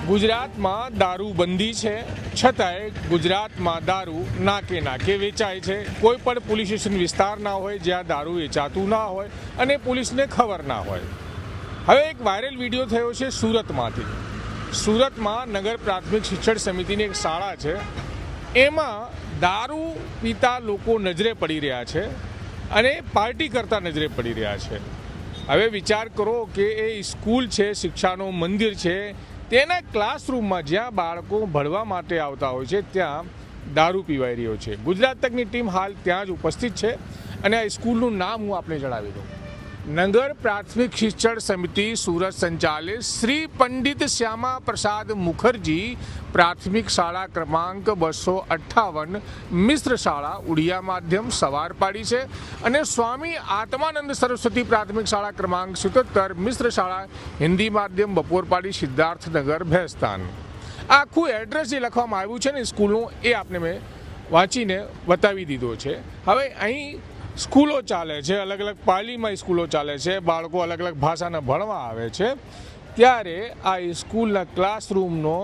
ગુજરાતમાં દારૂબંધી છે, છતાંય ગુજરાતમાં દારૂ નાકે વેચાય છે. કોઈ પણ પોલીસ સ્ટેશન વિસ્તાર ના હોય જ્યાં દારૂ વેચાતું ના હોય અને પોલીસને ખબર ના હોય. હવે એક વાયરલ વિડીયો થયો છે સુરતમાંથી. સુરતમાં નગર પ્રાથમિક શિક્ષણ સમિતિની એક શાળા છે, એમાં દારૂ પીતા લોકો નજરે પડી રહ્યા છે અને પાર્ટી કરતા નજરે પડી રહ્યા છે. હવે વિચાર કરો કે એ સ્કૂલ છે, શિક્ષાનું મંદિર છે, તેના ક્લાસરૂમમાં જ્યાં બાળકો ભણવા માટે આવતા હોય છે ત્યાં દારૂ પીવાઈ રહ્યો છે. ગુજરાત તકની ટીમ હાલ ત્યાં જ ઉપસ્થિત છે અને આ સ્કૂલનું નામ હું આપને જણાવી દઉં. નગર પ્રાથમિક શિક્ષણ સમિતિ સુરત સંચાલિત શ્રી પંડિત શ્યામા પ્રસાદ મુખર્જી પ્રાથમિક શાળા ક્રમાંક 258 મિશ્ર શાળા ઉડિયા માધ્યમ સવાર પાડી છે અને સ્વામી આત્માનંદ સરસ્વતી પ્રાથમિક શાળા ક્રમાંક 77 મિશ્ર શાળા હિન્દી માધ્યમ બપોરપાડી સિદ્ધાર્થનગર ભેસ્તાન. આખું એડ્રેસ જે લખવામાં આવ્યું છે ને સ્કૂલનું, એ આપને મેં વાંચીને બતાવી દીધો છે. હવે અહીં સ્કૂલો ચાલે છે, અલગ અલગ પાલીમાં સ્કૂલો ચાલે છે, બાળકો અલગ અલગ ભાષાના ભણવા આવે છે. ત્યારે આ સ્કૂલના ક્લાસરૂમનો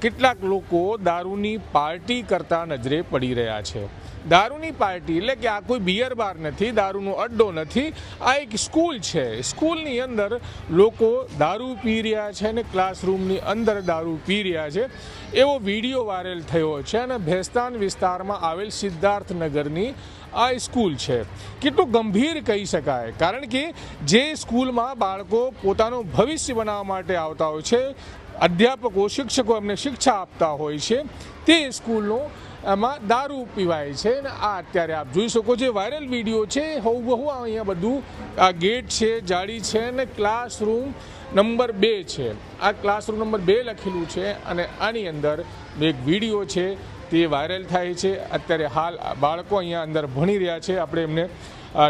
કેટલાક લોકો દારૂની પાર્ટી કરતા નજરે પડી રહ્યા છે. દારૂની પાર્ટી એટલે કે આ કોઈ બિયર બાર નથી, દારૂનો અડ્ડો નથી, આ એક સ્કૂલ છે. સ્કૂલની અંદર લોકો દારૂ પી રહ્યા છે અને ક્લાસરૂમની અંદર દારૂ પી રહ્યા છે એવો વિડીયો વાયરલ થયો છે અને ભેસ્તાન વિસ્તારમાં આવેલ સિદ્ધાર્થનગરની આ સ્કૂલ છે. કેટલું ગંભીર કહી શકાય, કારણ કે જે સ્કૂલમાં બાળકો પોતાનું ભવિષ્ય બનાવવા માટે આવતા હોય છે, અધ્યાપકો શિક્ષકો એમને શિક્ષા આપતા હોય છે, તે સ્કૂલનો એમાં દારૂ પીવાય છે. અને આ અત્યારે આપ જોઈ શકો છો વાયરલ વિડીયો છે. બહુ અહીંયા બધું આ ગેટ છે, જાળી છે અને ક્લાસરૂમ નંબર 2 છે. આ ક્લાસરૂમ નંબર 2 લખેલું છે અને આની અંદર એક વિડીયો છે તે વાયરલ થાય છે. અત્યારે હાલ બાળકો અહીંયા અંદર ભણી રહ્યા છે, આપણે એમને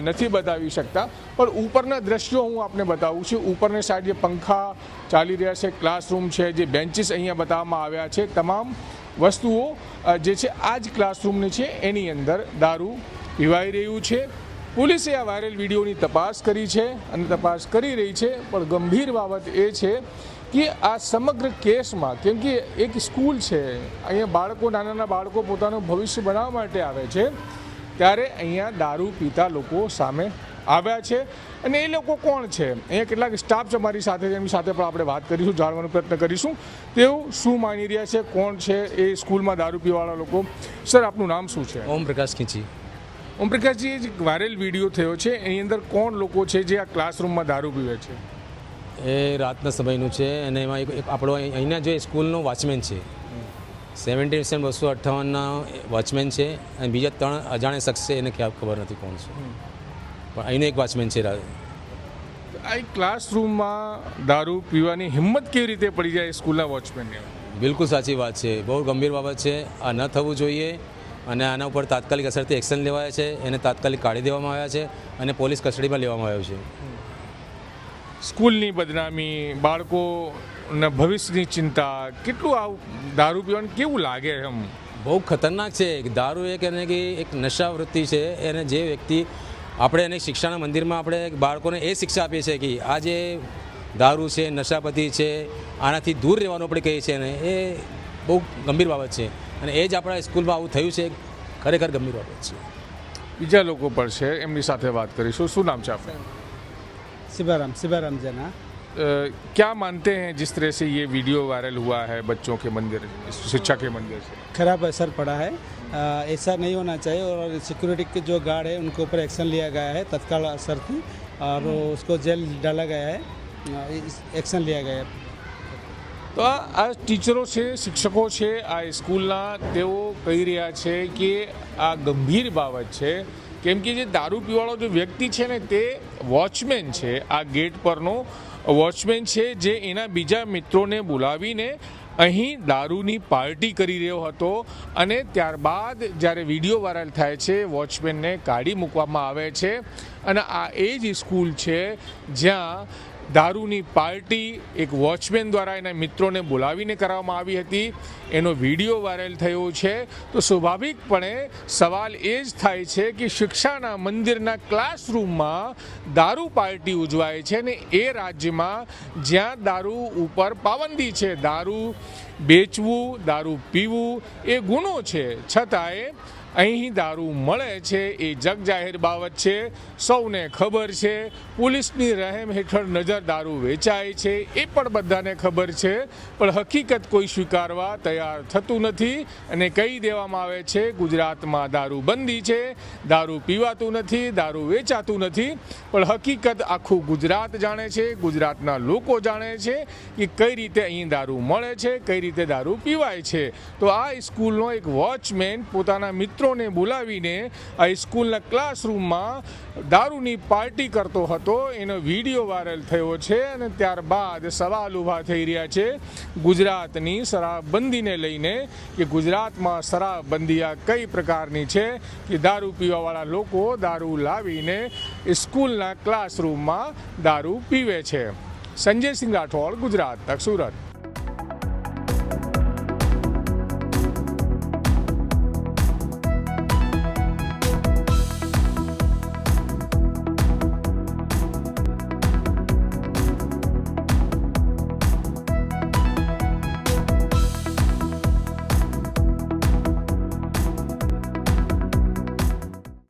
નથી બતાવી શકતા, પણ ઉપરના દ્રશ્યો હું આપને બતાવું છું. ઉપરની સાઈડ જે પંખા ચાલી રહ્યા છે, ક્લાસરૂમ છે, જે બેન્ચીસ અહીંયા બતાવવામાં આવ્યા છે, તમામ વસ્તુઓ જે છે આ જ ક્લાસરૂમની છે, એની અંદર દારૂ પીવાઈ રહ્યું છે. પોલીસે આ વાયરલ વિડીયોની તપાસ કરી છે અને તપાસ કરી રહી છે, પણ ગંભીર બાબત એ છે કે આ સમગ્ર કેસમાં, કેમ કે એક સ્કૂલ છે, અહીંયા બાળકો, નાના બાળકો પોતાનું ભવિષ્ય બનાવવા માટે આવે છે, ત્યારે અહીંયા દારૂ પીતા લોકો સામે આવ્યા છે. અને એ લોકો કોણ છે? અહીંયા કેટલાક સ્ટાફ છે અમારી સાથે, એમની સાથે પણ આપણે વાત કરીશું, જાણવાનો પ્રયત્ન કરીશું તેઓ શું માની રહ્યા છે, કોણ છે એ સ્કૂલમાં દારૂ પીવાવાળા લોકો. સર, આપનું નામ શું છે? ઓમ પ્રકાશ ખીંચી. ઓમ પ્રકાશજી, એક વાયરલ વિડીયો થયો છે, એની અંદર કોણ લોકો છે જે આ ક્લાસરૂમમાં દારૂ પીવે છે? એ રાતના સમયનું છે અને એમાં એક આપણો અહીંના જે સ્કૂલનો વોચમેન છે, 17/258ના વોચમેન છે અને બીજા 3 અજાણ્યા શખ્સ છે, એને ખબર નથી કોણ છે, પણ અહીંનો એક વોચમેન છે. આ ક્લાસરૂમમાં દારૂ પીવાની હિંમત કેવી રીતે પડી જાય સ્કૂલના વોચમેનને? બિલકુલ સાચી વાત છે, બહુ ગંભીર બાબત છે, આ ન થવું જોઈએ અને આના ઉપર તાત્કાલિક અસરથી એક્શન લેવાયા છે. એને તાત્કાલિક કાઢી દેવામાં આવ્યા છે અને પોલીસ કસ્ટડીમાં લેવામાં આવ્યો છે. સ્કૂલની બદનામી, બાળકોના ભવિષ્યની ચિંતા, કેટલું આ દારૂ પીવાનું કેવું લાગે? એમ બહુ ખતરનાક છે. દારૂ એને કે એક નશાવૃત્તિ છે. એને જે વ્યક્તિ, આપણે એને શિક્ષાના મંદિરમાં આપણે બાળકોને એ શિક્ષા આપીએ છીએ કે આ જે દારૂ છે, નશાપતિ છે, આનાથી દૂર રહેવાનું આપણે કહીએ છીએ, અને એ બહુ ગંભીર બાબત છે અને એ જ આપણા સ્કૂલમાં આવું થયું છે, ખરેખર ગંભીર બાબત છે. બીજા લોકો પણ છે, એમની સાથે વાત કરીશું. શું નામ છે આપનું? शिवाराम जना. क्या मानते हैं जिस तरह से ये वीडियो वायरल हुआ है बच्चों के मंदिर, शिक्षा के मंदिर से? खराब असर पड़ा है, ऐसा नहीं होना चाहिए और सिक्योरिटी के जो गार्ड है उनके ऊपर एक्शन लिया गया है तत्काल असर थी और उसको जेल डाला गया है, एक्शन लिया गया है. તો આ ટીચરો છે, શિક્ષકો છે આ સ્કૂલના, તેઓ કહી રહ્યા છે કે આ ગંભીર બાબત છે, કેમ કે જે દારૂ પીવાળો જે વ્યક્તિ છે ને તે વોચમેન છે, આ ગેટ પરનો વોચમેન છે, જે એના બીજા મિત્રોને બોલાવીને અહીં દારૂની પાર્ટી કરી રહ્યો હતો અને ત્યારબાદ જ્યારે વિડીયો વાયરલ થાય છે, વોચમેનને કાઢી મૂકવામાં આવે છે. અને આ એ જ સ્કૂલ છે જ્યાં દારૂની પાર્ટી એક વોચમેન દ્વારા એના મિત્રોને બોલાવીને કરવામાં આવી હતી, એનો વિડીયો વાયરલ થયો છે. તો સ્વાભાવિકપણે સવાલ એ જ થાય છે કે શિક્ષાના મંદિરના ક્લાસરૂમમાં દારૂ પાર્ટી ઉજવાય છે ને એ રાજ્યમાં જ્યાં દારૂ ઉપર પાબંદી છે, દારૂ બેચવું, દારૂ પીવું એ ગુનો છે, છતાંય અહીં દારૂ મળે છે એ જગજાહેર બાબત છે, સૌને ખબર છે. પોલીસની રહેમ હેઠળ નજર દારૂ વેચાય છે એ પણ બધાને ખબર છે, પણ હકીકત કોઈ સ્વીકારવા તૈયાર થતું નથી અને કહી દેવામાં આવે છે ગુજરાતમાં દારૂ બંધી છે, દારૂ પીવાતું નથી, દારૂ વેચાતું નથી. પણ હકીકત આખું ગુજરાત જાણે છે, ગુજરાતના લોકો જાણે છે કે કઈ રીતે અહીં દારૂ મળે છે, કઈ રીતે દારૂ પીવાય છે. તો આ સ્કૂલનો એક વોચમેન પોતાના મિત્રોને બોલાવીને આ સ્કૂલના ક્લાસરૂમમાં દારૂની પાર્ટી કરતો હતો, એનો વિડીયો વાયરલ થયો છે અને ત્યારબાદ સવાલ ઊભા થઈ રહ્યા છે ગુજરાતની શરાબબંધીને લઈને કે ગુજરાતમાં શરાબબંધી આ કઈ પ્રકારની છે કે દારૂ પીવાવાળા લોકો દારૂ લાવીને સ્કૂલના ક્લાસરૂમમાં દારૂ પીવે છે. સંજય સિંહ રાઠોડ, ગુજરાત તક, સુરત.